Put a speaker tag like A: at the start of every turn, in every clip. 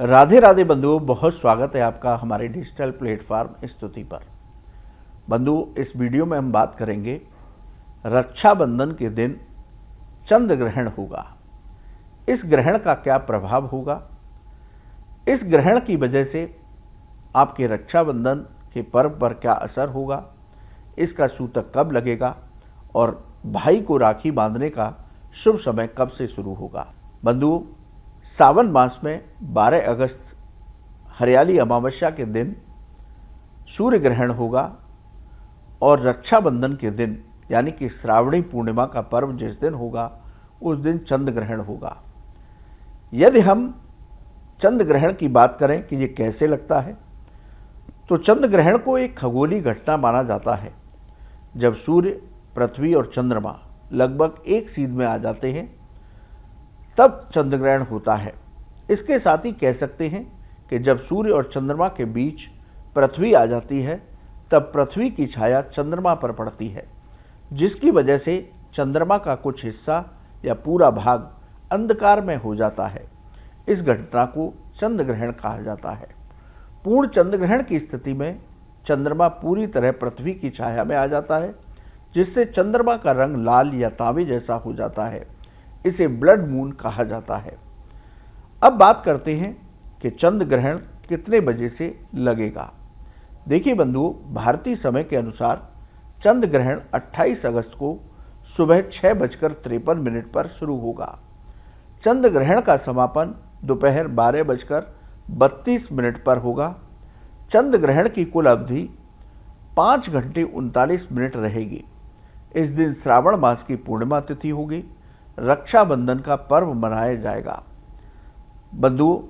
A: राधे राधे बंधुओं, बहुत स्वागत है आपका हमारे डिजिटल प्लेटफॉर्म स्तुति पर। बंधुओं, इस वीडियो में हम बात करेंगे रक्षाबंधन के दिन चंद्र ग्रहण होगा। इस ग्रहण का क्या प्रभाव होगा, इस ग्रहण की वजह से आपके रक्षाबंधन के पर्व पर क्या असर होगा, इसका सूतक कब लगेगा और भाई को राखी बांधने का शुभ समय कब से शुरू होगा। बंधुओं, सावन मास में 12 अगस्त हरियाली अमावस्या के दिन सूर्य ग्रहण होगा और रक्षाबंधन के दिन यानी कि श्रावणी पूर्णिमा का पर्व जिस दिन होगा उस दिन चंद्र ग्रहण होगा। यदि हम चंद्र ग्रहण की बात करें कि ये कैसे लगता है, तो चंद्र ग्रहण को एक खगोलीय घटना माना जाता है। जब सूर्य, पृथ्वी और चंद्रमा लगभग एक सीध में आ जाते हैं तब चंद्र ग्रहण होता है। इसके साथ ही कह सकते हैं कि जब सूर्य और चंद्रमा के बीच पृथ्वी आ जाती है तब पृथ्वी की छाया चंद्रमा पर पड़ती है, जिसकी वजह से चंद्रमा का कुछ हिस्सा या पूरा भाग अंधकार में हो जाता है। इस घटना को चंद्र ग्रहण कहा जाता है। पूर्ण चंद्र ग्रहण की स्थिति में चंद्रमा पूरी तरह पृथ्वी की छाया में आ जाता है, जिससे चंद्रमा का रंग लाल या तांबे जैसा हो जाता है। इसे ब्लड मून कहा जाता है। अब बात करते हैं कि चंद्र ग्रहण कितने बजे से लगेगा। देखिए बंधुओं, भारतीय समय के अनुसार चंद्र ग्रहण 28 अगस्त को सुबह 6:53 पर शुरू होगा। चंद्र ग्रहण का समापन दोपहर 12:32 पर होगा। चंद्र ग्रहण की कुल अवधि 5 घंटे 39 मिनट रहेगी। इस दिन श्रावण मास की पूर्णिमा तिथि होगी। रक्षाबंधन का पर्व मनाया जाएगा। बंधुओं,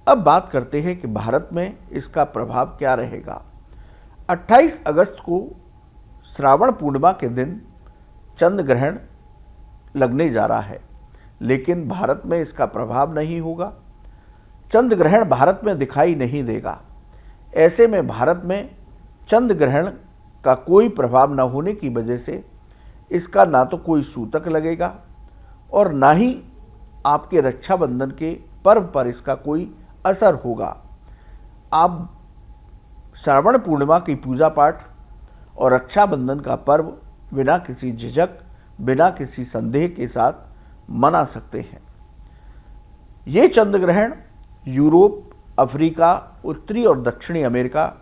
A: अब बात करते हैं कि भारत में इसका प्रभाव क्या रहेगा। 28 अगस्त को श्रावण पूर्णिमा के दिन चंद्र ग्रहण लगने जा रहा है, लेकिन भारत में इसका प्रभाव नहीं होगा। चंद्र ग्रहण भारत में दिखाई नहीं देगा। ऐसे में भारत में चंद्र ग्रहण का कोई प्रभाव न होने की वजह से इसका ना तो कोई सूतक लगेगा और ना ही आपके रक्षाबंधन के पर्व पर इसका कोई असर होगा। आप श्रावण पूर्णिमा की पूजा पाठ और रक्षाबंधन का पर्व बिना किसी झिझक, बिना किसी संदेह के साथ मना सकते हैं। ये चंद्र ग्रहण यूरोप, अफ्रीका, उत्तरी और दक्षिणी अमेरिका,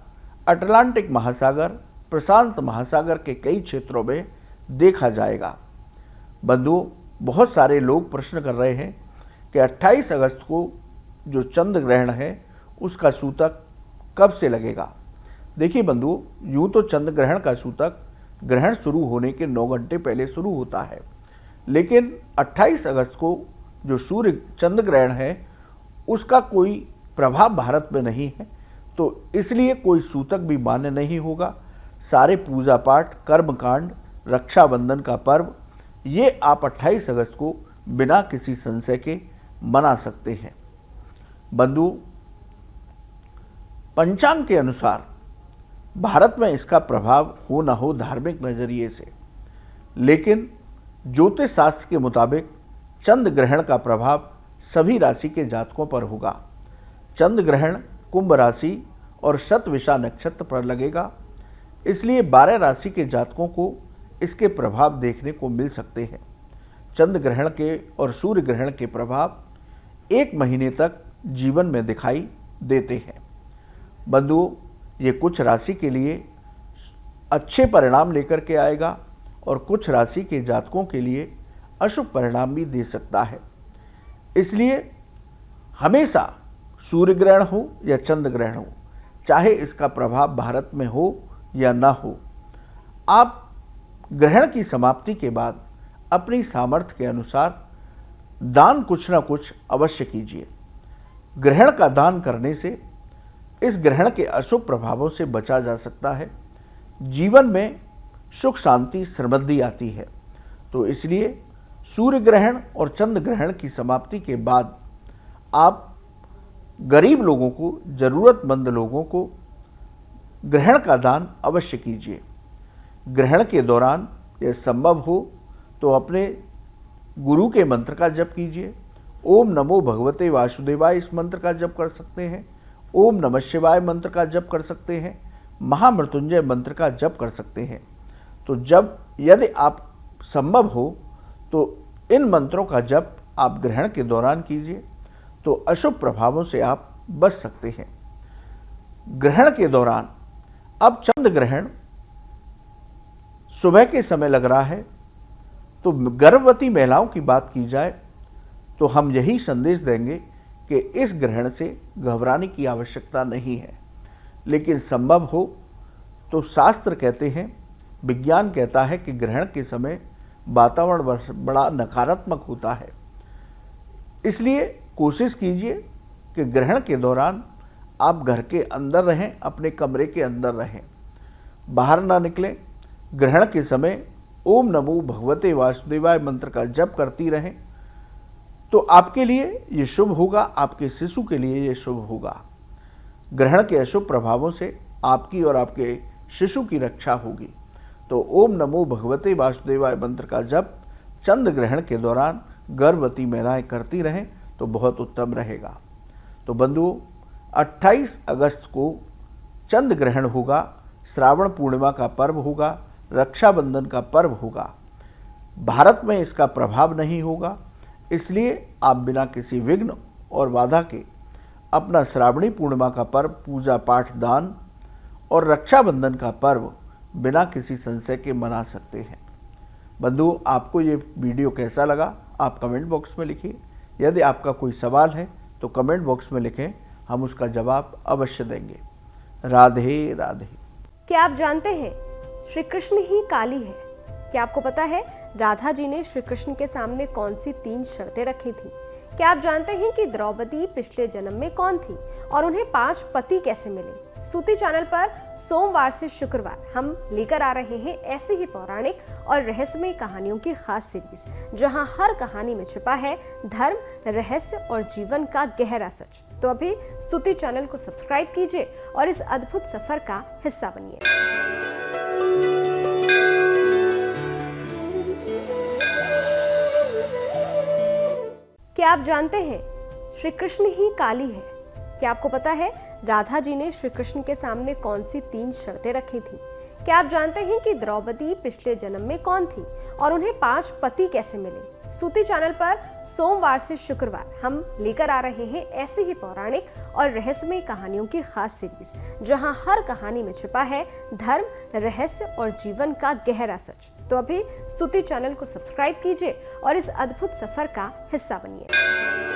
A: अटलांटिक महासागर, प्रशांत महासागर के कई क्षेत्रों में देखा जाएगा। बंधुओं, बहुत सारे लोग प्रश्न कर रहे हैं कि 28 अगस्त को जो चंद्र ग्रहण है उसका सूतक कब से लगेगा। देखिए बंधुओं, यूँ तो चंद्र ग्रहण का सूतक ग्रहण शुरू होने के 9 घंटे पहले शुरू होता है, लेकिन 28 अगस्त को जो सूर्य चंद्र ग्रहण है उसका कोई प्रभाव भारत में नहीं है, तो इसलिए कोई सूतक भी मान्य नहीं होगा। सारे पूजा पाठ, कर्मकांड, रक्षाबंधन का पर्व ये आप 28 अगस्त को बिना किसी संशय के मना सकते हैं। बंधुओं, पंचांग के अनुसार भारत में इसका प्रभाव हो ना हो धार्मिक नजरिए से, लेकिन ज्योतिष शास्त्र के मुताबिक चंद्र ग्रहण का प्रभाव सभी राशि के जातकों पर होगा। चंद्र ग्रहण कुंभ राशि और शतविषा नक्षत्र पर लगेगा, इसलिए 12 राशि के जातकों को इसके प्रभाव देखने को मिल सकते हैं। चंद्र ग्रहण के और सूर्य ग्रहण के प्रभाव 1 महीने तक जीवन में दिखाई देते हैं। बंधुओं, ये कुछ राशि के लिए अच्छे परिणाम लेकर के आएगा और कुछ राशि के जातकों के लिए अशुभ परिणाम भी दे सकता है। इसलिए हमेशा सूर्य ग्रहण हो या चंद्र ग्रहण हो, चाहे इसका प्रभाव भारत में हो या ना हो, आप ग्रहण की समाप्ति के बाद अपनी सामर्थ्य के अनुसार दान कुछ ना कुछ अवश्य कीजिए। ग्रहण का दान करने से इस ग्रहण के अशुभ प्रभावों से बचा जा सकता है। जीवन में सुख, शांति, समृद्धि आती है। तो इसलिए सूर्य ग्रहण और चंद्र ग्रहण की समाप्ति के बाद आप गरीब लोगों को, ज़रूरतमंद लोगों को ग्रहण का दान अवश्य कीजिए। ग्रहण के दौरान यह संभव हो तो अपने गुरु के मंत्र का जप कीजिए ओम नमो भगवते वासुदेवाय इस मंत्र का जप कर सकते हैं, ओम नमः शिवाय मंत्र का जप कर सकते हैं, महामृत्युंजय मंत्र का जप कर सकते हैं। तो जब यदि आप संभव हो तो इन मंत्रों का जप आप ग्रहण के दौरान कीजिए, तो अशुभ प्रभावों से आप बच सकते हैं। ग्रहण के दौरान अब चंद्र ग्रहण सुबह के समय लग रहा है, तो गर्भवती महिलाओं की बात की जाए तो हम यही संदेश देंगे कि इस ग्रहण से घबराने की आवश्यकता नहीं है, लेकिन संभव हो तो शास्त्र कहते हैं, विज्ञान कहता है कि ग्रहण के समय वातावरण बड़ा नकारात्मक होता है। इसलिए कोशिश कीजिए कि ग्रहण के दौरान आप घर के अंदर रहें, अपने कमरे के अंदर रहें, बाहर ना निकलें। ग्रहण के समय ओम नमो भगवते वासुदेवाय मंत्र का जप करती रहें, तो आपके लिए ये शुभ होगा, आपके शिशु के लिए ये शुभ होगा। ग्रहण के अशुभ प्रभावों से आपकी और आपके शिशु की रक्षा होगी। तो ओम नमो भगवते वासुदेवाय मंत्र का जप चंद्र ग्रहण के दौरान गर्भवती महिलाएं करती रहें तो बहुत उत्तम रहेगा। तो बंधुओं, 28 अगस्त को चंद्र ग्रहण होगा, श्रावण पूर्णिमा का पर्व होगा, रक्षाबंधन का पर्व होगा। भारत में इसका प्रभाव नहीं होगा, इसलिए आप बिना किसी विघ्न और बाधा के अपना श्रावणी पूर्णिमा का पर्व, पूजा पाठ, दान और रक्षाबंधन का पर्व बिना किसी संशय के मना सकते हैं। बंधुओं, आपको ये वीडियो कैसा लगा आप कमेंट बॉक्स में लिखिए। यदि आपका कोई सवाल है तो कमेंट बॉक्स में लिखें, हम उसका जवाब अवश्य देंगे। राधे राधे।
B: क्या आप जानते हैं श्री कृष्ण ही काली है? क्या आपको पता है राधा जी ने श्री कृष्ण के सामने कौन सी 3 शर्तें रखी थी? क्या आप जानते हैं कि द्रौपदी पिछले जन्म में कौन थी और उन्हें 5 पति कैसे मिले? स्तुति चैनल पर सोमवार से शुक्रवार हम लेकर आ रहे हैं ऐसी ही पौराणिक और रहस्यमय कहानियों की खास सीरीज, जहां हर कहानी में छिपा है धर्म, रहस्य और जीवन का गहरा सच। तो अभी स्तुति चैनल को सब्सक्राइब कीजिए और इस अद्भुत सफर का हिस्सा बनिए। क्या आप जानते हैं श्री कृष्ण ही काली है? क्या आपको पता है राधा जी ने श्री कृष्ण के सामने कौन सी 3 शर्तें रखी थी? क्या आप जानते हैं कि द्रौपदी पिछले जन्म में कौन थी और उन्हें 5 पति कैसे मिले? स्तुति चैनल पर सोमवार से शुक्रवार हम लेकर आ रहे हैं ऐसी ही पौराणिक और रहस्यमय कहानियों की खास सीरीज, जहां हर कहानी में छिपा है धर्म, रहस्य और जीवन का गहरा सच। तो अभी स्तुति चैनल को सब्सक्राइब कीजिए और इस अद्भुत सफर का हिस्सा बनिए।